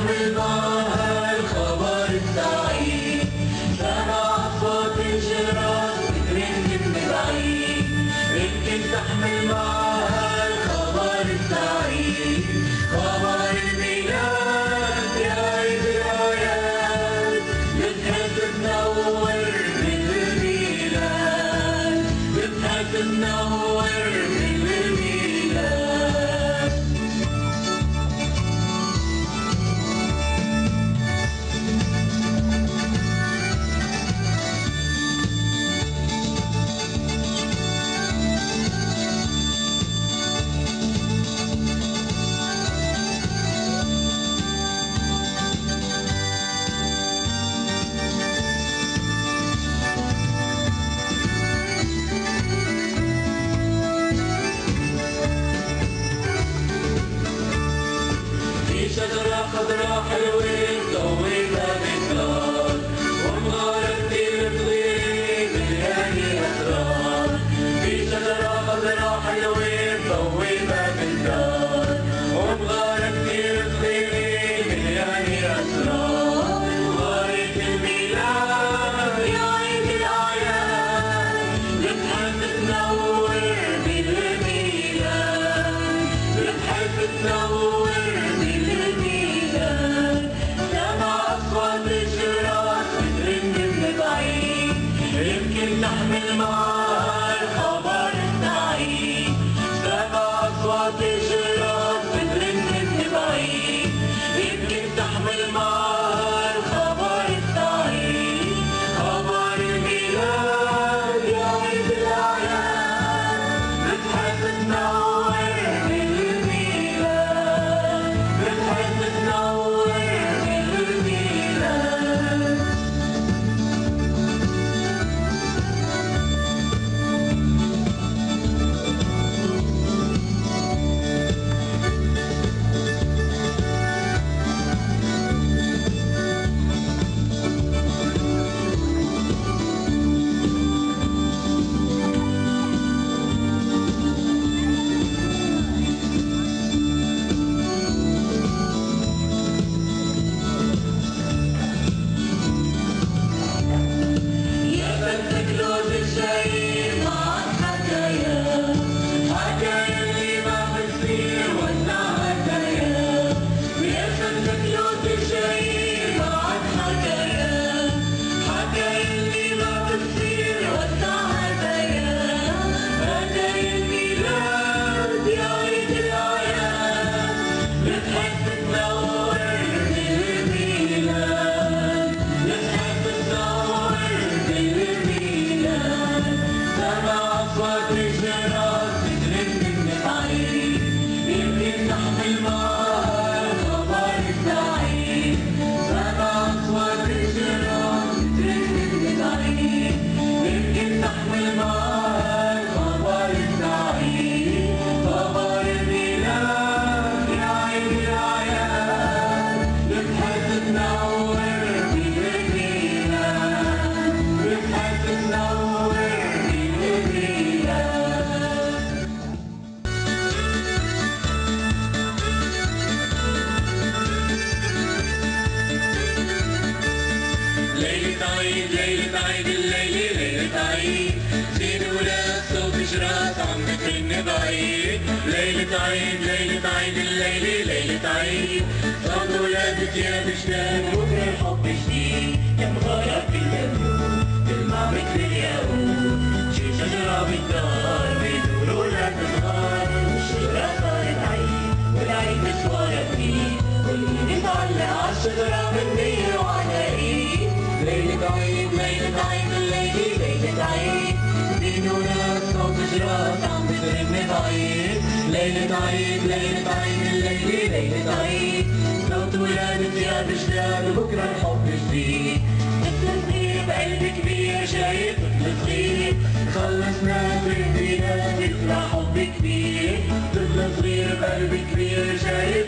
تحمل معها الخبر السعيد، سمع أصوات الجيران بترن من بعيد. يمكن تحمل معها الخبر السعيد، خبر الميلاد يا عيد الأعياد. بتحب تنور بالميلاد، بتحب تنور بالميلاد. شجرة خضرا حلوة مضوية بالدار، ومغارة كتير صغيرة مليانة أسرار. في شجرة خضرا حلوة مضوية بالدار، ومغارة كتير صغيرة مليانة أسرار. مغارة الميلاد يا عيد الأعياد، بتحب تنور بالميلاد، بتحب تنور. يمكن تحمل معها الخبر السعيد، سمع أصوات الجيران بترن من بعيد. يمكن تحمل معها الخبر السعيد، خبر الميلاد يا عيد الأعياد. بتحب تنور بالميلاد، بتحب تنور بالميلاد. أصوات الجيران بترن من بعيد، يمكن تحمل معها الخبر السعيد. سمع أصوات الجيران بترن من بعيد، يمكن تحمل معها الخبر السعيد، خبر الميلاد يا عيد الأعياد. بتحب تنور بالميلاد، بتحب تنور ليلة عيد، ليلة عيد الليلة ليلة عيد. زين ولاد صوت شراس عم بترن بعيد. ليلة عيد، ليلة عيد الليلة ليلة عيد. صوت ولاد ثياب جداد، بكرة الحب جديد. يا مغارة باليمون تلمع مثل الياقوت. شي شجرة بالدار بيدور ولاد صغار. والشجرة صارت عيد والعيد مشوارها جديد. والإيد متعلقة عالشجرة بالنية وعلى إيد. ليلة عيد، ليلة عيد الليلة ليلة عيد. زين ولاد صوت جراس عم بترن بعيد. ليلة عيد، ليلة عيد الليلة ليلة عيد. صوت ولاد ثياب جداد وبكرة الحب جديد. طفل صغير بقلب كبير شايف طفل صغير. خلصنا بالميلاد يطلع حب كبير. طفل صغير بقلب كبير شايف